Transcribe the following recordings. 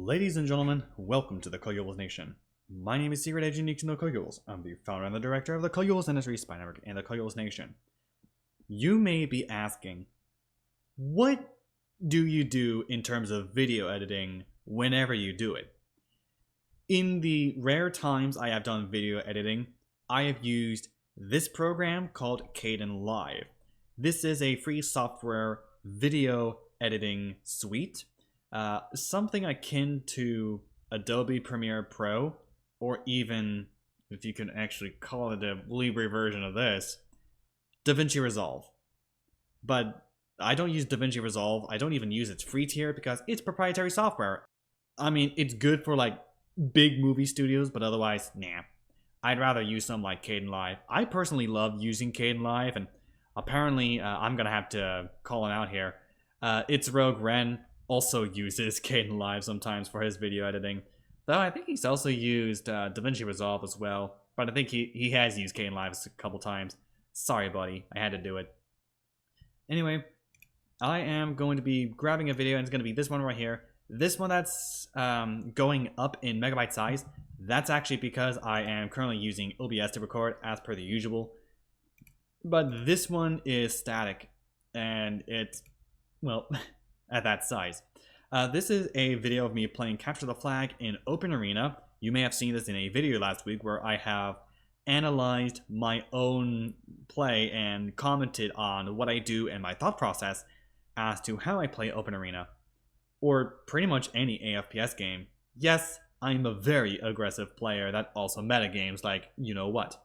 Ladies and gentlemen, welcome to the CoculesNation. My name is Secret Agent Unique to No Cocules. I'm the founder and the director of the Cocules Industry Spy Network and the CoculesNation. You may be asking, what do you do in terms of video editing whenever you do it? In the rare times I have done video editing, I have used this program called Kdenlive. This is a free software video editing suite. Something akin to Adobe Premiere Pro, or even, if you can actually call it a Libre version of this, DaVinci Resolve. But I don't use DaVinci Resolve. I don't even use its free tier because it's proprietary software. I mean, it's good for like big movie studios, but otherwise, nah. I'd rather use something like Kdenlive. I personally love using Kdenlive, and apparently I'm gonna have to call him out here. It's Rogue Ren also uses Kdenlive sometimes for his video editing, though I think he's also used DaVinci Resolve as well, but I think he has used Kdenlive a couple times. Sorry buddy, I had to do it. Anyway, I am going to be grabbing a video, and it's going to be this one right here. This one that's going up in megabyte size, that's actually because I am currently using OBS to record as per the usual, but this one is static, and it's, well, at that size. This is a video of me playing Capture the Flag in Open Arena. You may have seen this in a video last week where I have analyzed my own play and commented on what I do and my thought process as to how I play Open Arena, or pretty much any AFPS game. Yes, I'm a very aggressive player that also metagames like you know what.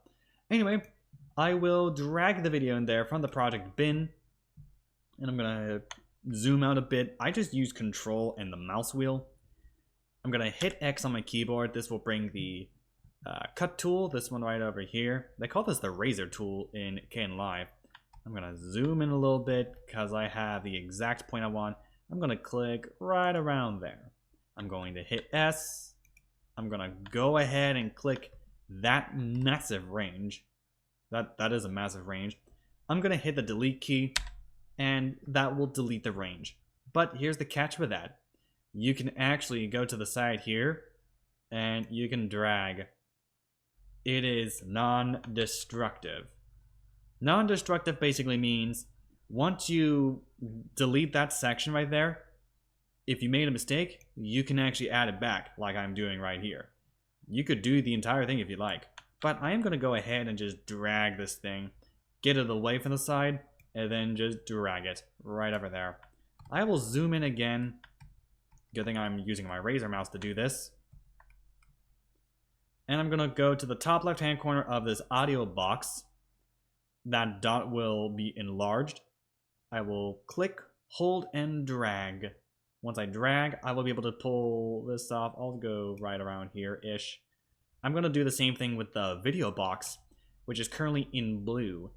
Anyway, I will drag the video in there from the project bin, and I'm gonna zoom out a bit. I just use Control and the mouse wheel. I'm gonna hit X on my keyboard. This will bring the cut tool, this one right over here. They call this the razor tool in Kdenlive. I'm gonna zoom in a little bit because I have the exact point I want. I'm gonna click right around there. I'm going to hit S. I'm gonna go ahead and click that massive range. That is a massive range. I'm gonna hit the delete key, and that will delete the range. But here's the catch with that. You can actually go to the side here, and you can drag. It is non-destructive. Non-destructive basically means once you delete that section right there, if you made a mistake, you can actually add it back like I'm doing right here. You could do the entire thing if you like, but I am going to go ahead and just drag this thing, get it away from the side, and then just drag it right over there. I will zoom in again. Good thing I'm using my Razer mouse to do this. And I'm gonna go to the top left hand corner of this audio box. That dot will be enlarged. I will click, hold, and drag. Once I drag, I will be able to pull this off. I'll go right around here-ish. I'm gonna do the same thing with the video box, which is currently in blue.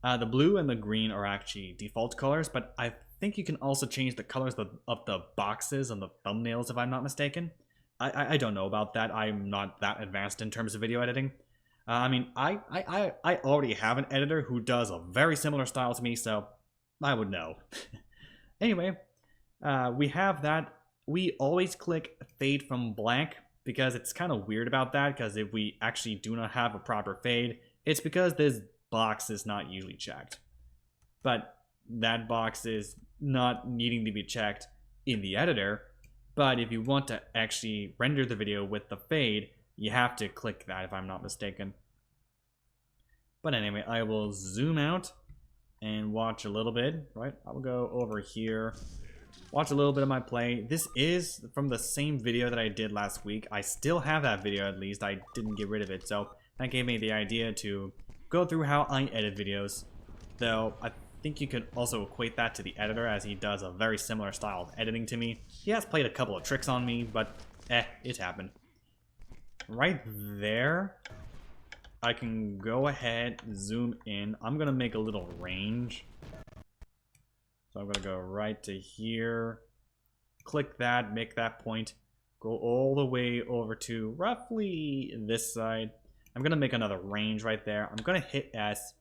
The blue and the green are actually default colors, but I think you can also change the colors of the boxes and the thumbnails if I'm not mistaken. I don't know about that. I'm not that advanced in terms of video editing. I mean, I already have an editor who does a very similar style to me, so I would know. Anyway, we have that. We always click fade from blank because it's kind of weird about that, because if we actually do not have a proper fade, it's because this box is not usually checked. But that box is not needing to be checked in the editor. But if you want to actually render the video with the fade, you have to click that if I'm not mistaken. But anyway, I will zoom out and watch a little bit, right? I will go over here, watch a little bit of my play. This is from the same video that I did last week. I still have that video, at least. I didn't get rid of it, so that gave me the idea to go through how I edit videos. Though I think you could also equate that to the editor, as he does a very similar style of editing to me. He has played a couple of tricks on me, but it happened. Right there, I can go ahead, zoom in. I'm gonna make a little range. So I'm gonna go right to here, click that, make that point, go all the way over to roughly this side. I'm gonna make another range right there. I'm gonna hit S.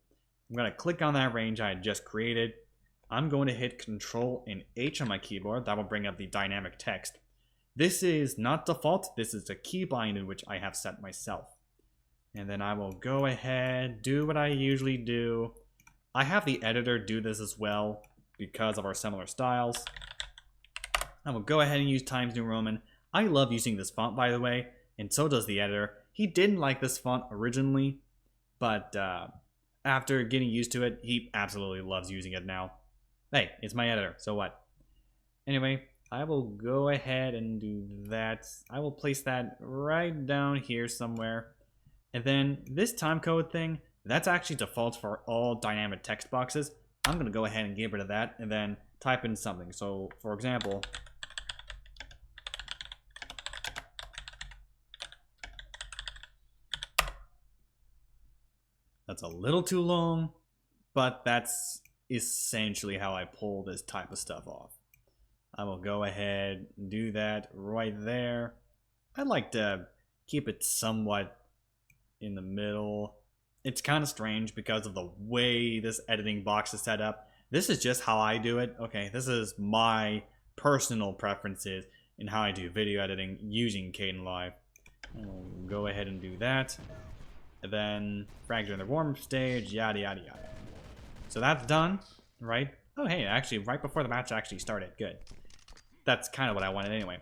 I'm going to click on that range I had just created. I'm going to hit Control and H on my keyboard. That will bring up the dynamic text. This is not default, this is a keybind in which I have set myself. And then I will go ahead, do what I usually do. I have the editor do this as well because of our similar styles. I will go ahead and use Times New Roman. I love using this font, by the way, and so does the editor. He didn't like this font originally, but after getting used to it, he absolutely loves using it now. Hey, it's my editor, so what? Anyway, I will go ahead and do that. I will place that right down here somewhere. And then this timecode thing, that's actually default for all dynamic text boxes. I'm going to go ahead and get rid of that and then type in something. So, for example, that's a little too long, but that's essentially how I pull this type of stuff off. I will go ahead and do that right there. I like to keep it somewhat in the middle. It's kind of strange because of the way this editing box is set up. This is just how I do it. Okay, this is my personal preferences in how I do video editing using Kdenlive. I'll go ahead and do that. And then frag during the warm-up stage, yada yada yada. So that's done, right? Oh hey, actually right before the match actually started. Good. That's kind of what I wanted anyway.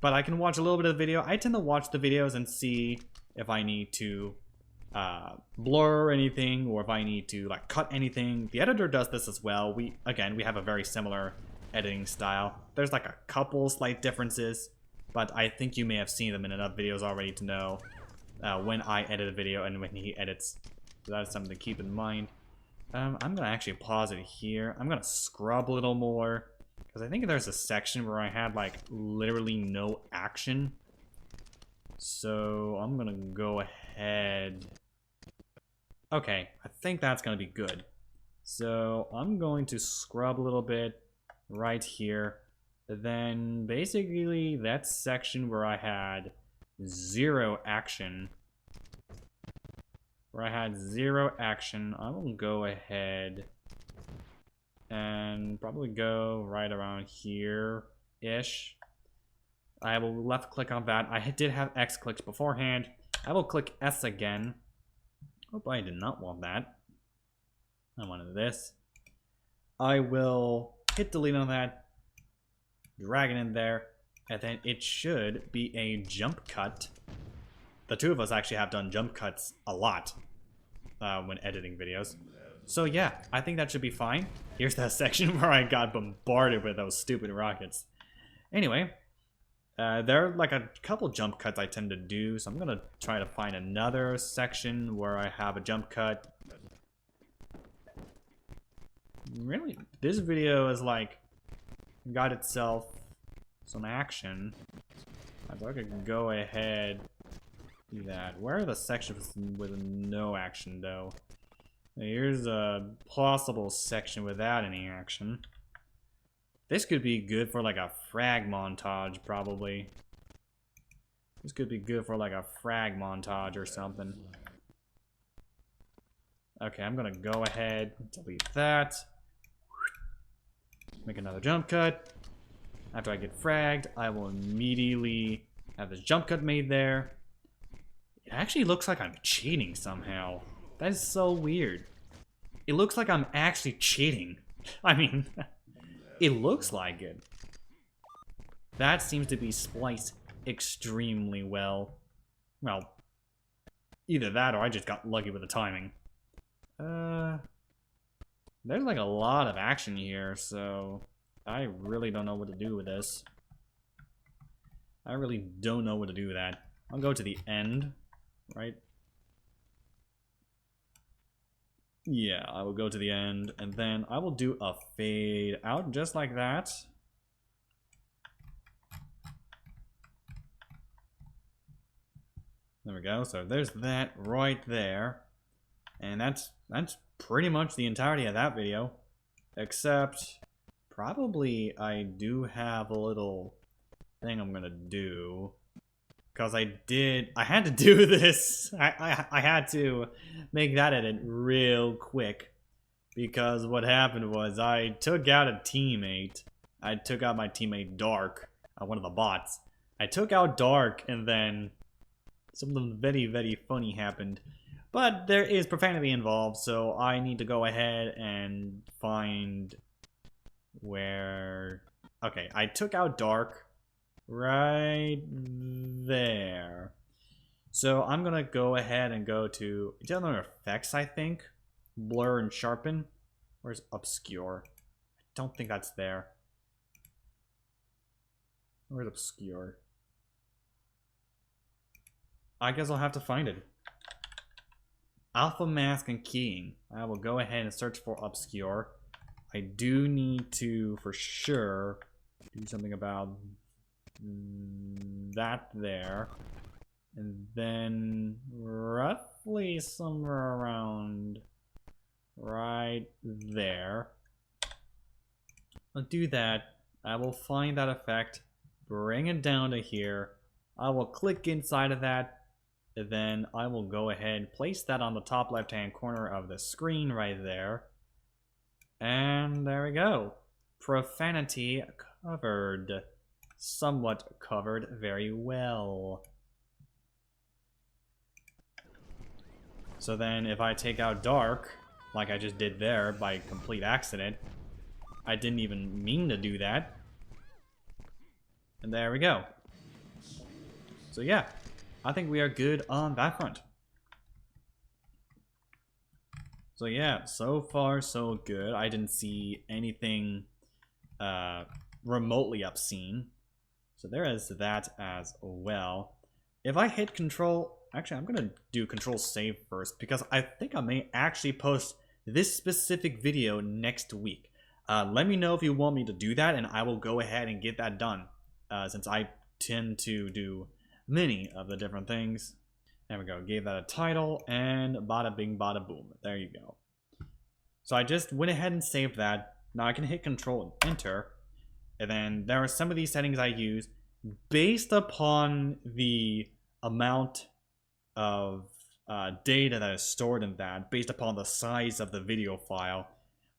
But I can watch a little bit of the video. I tend to watch the videos and see if I need to blur anything or if I need to like cut anything. The editor does this as well. We have a very similar editing style. There's like a couple slight differences, but I think you may have seen them in enough videos already to know when I edit a video and when he edits. So that's something to keep in mind. I'm gonna actually pause it here. I'm gonna scrub a little more because I think there's a section where I had like literally no action. So I'm gonna go ahead. Okay, I think that's gonna be good. So I'm going to scrub a little bit right here. Then basically that section where I had zero action. I will go ahead and probably go right around here-ish. I will left click on that. I did have X clicked beforehand. I will click S again. Oh, I did not want that. I wanted this. I will hit delete on that, drag it in there, and then it should be a jump cut. The two of us actually have done jump cuts a lot when editing videos. So yeah, I think that should be fine. Here's that section where I got bombarded with those stupid rockets. Anyway, there are like a couple jump cuts I tend to do, so I'm gonna try to find another section where I have a jump cut. Really, this video is like got itself some action. So I could go ahead do that. Where are the sections with no action though? Here's a possible section without any action. This could be good for like a frag montage, probably. This could be good for like a frag montage or something. Okay, I'm gonna go ahead, delete that. Make another jump cut. After I get fragged, I will immediately have this jump cut made there. It actually looks like I'm cheating somehow. That is so weird. It looks like I'm actually cheating. I mean, it looks like it. That seems to be spliced extremely well. Well, either that or I just got lucky with the timing. There's like a lot of action here, so I really don't know what to do with this. I really don't know what to do with that. I'll go to the end, right? Yeah, I will go to the end, and then I will do a fade out just like that. There we go. So there's that right there. And that's pretty much the entirety of that video. Except probably I do have a little thing I'm gonna do. Because I had to do this. I had to make that edit real quick. Because what happened was I took out a teammate. I took out my teammate Dark. one of the bots. I took out dark, and then something very, very funny happened. But there is profanity involved, so I need to go ahead and find where... Okay, I took out dark right there. So I'm gonna go ahead and go to general effects, I think. Blur and sharpen. Where's obscure? I don't think that's there. Where's obscure? I guess I'll have to find it. Alpha mask and keying. I will go ahead and search for obscure. I do need to, for sure, do something about that there. And then roughly somewhere around right there. I'll do that. I will find that effect, bring it down to here. I will click inside of that. And then I will go ahead and place that on the top left-hand corner of the screen right there. And there we go. Profanity covered. Somewhat covered very well. So then if I take out dark, like I just did there by complete accident, I didn't even mean to do that. And there we go. So yeah. I think we are good on that front. So yeah, so far so good. I didn't see anything remotely obscene. So there is that as well. If I hit control, actually I'm gonna do control save first because I think I may actually post this specific video next week. Let me know if you want me to do that and I will go ahead and get that done. Since I tend to do many of the different things. There we go. Gave that a title and bada bing bada boom. There you go. So I just went ahead and saved that. Now I can hit control and enter. And then there are some of these settings I use based upon the amount of data that is stored in that, based upon the size of the video file.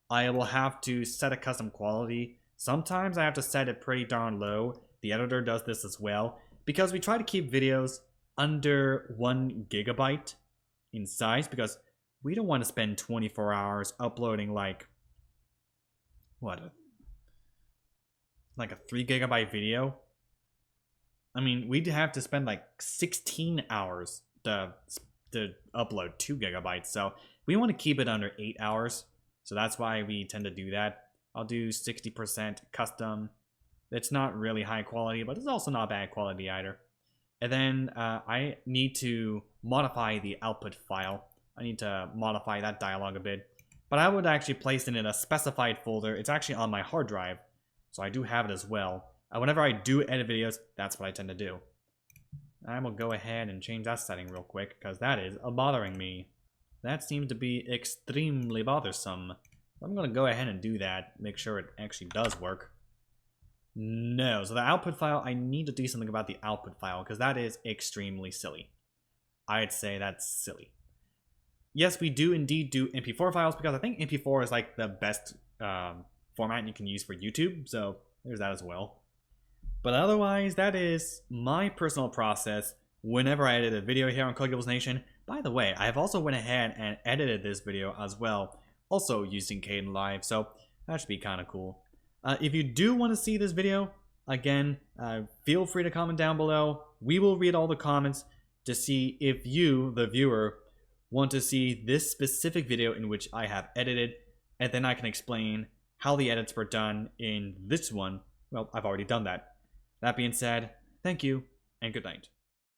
I will have to set a custom quality. Sometimes I have to set it pretty darn low. The editor does this as well. Because we try to keep videos under 1 gigabyte in size, because we don't want to spend 24 hours uploading like, what, like a 3 gigabyte video? I mean, we'd have to spend like 16 hours to upload 2 gigabytes, so we want to keep it under 8 hours, so that's why we tend to do that. I'll do 60% custom. It's not really high quality, but it's also not bad quality either. And then I need to modify the output file. I need to modify that dialog a bit. But I would actually place it in a specified folder. It's actually on my hard drive, so I do have it as well. Whenever I do edit videos, that's what I tend to do. I will go ahead and change that setting real quick, because that is bothering me. That seems to be extremely bothersome. I'm going to go ahead and do that, make sure it actually does work. No, so the output file, I need to do something about the output file because that is extremely silly. I'd say that's silly. Yes, we do indeed do MP4 files because I think MP4 is like the best format you can use for YouTube, so there's that as well. But otherwise, that is my personal process whenever I edit a video here on CoculesNation. By the way, I've also went ahead and edited this video as well, also using Kdenlive, so that should be kind of cool. If you do want to see this video, again, feel free to comment down below. We will read all the comments to see if you, the viewer, want to see this specific video in which I have edited, and then I can explain how the edits were done in this one. Well, I've already done that. That being said, thank you, and good night.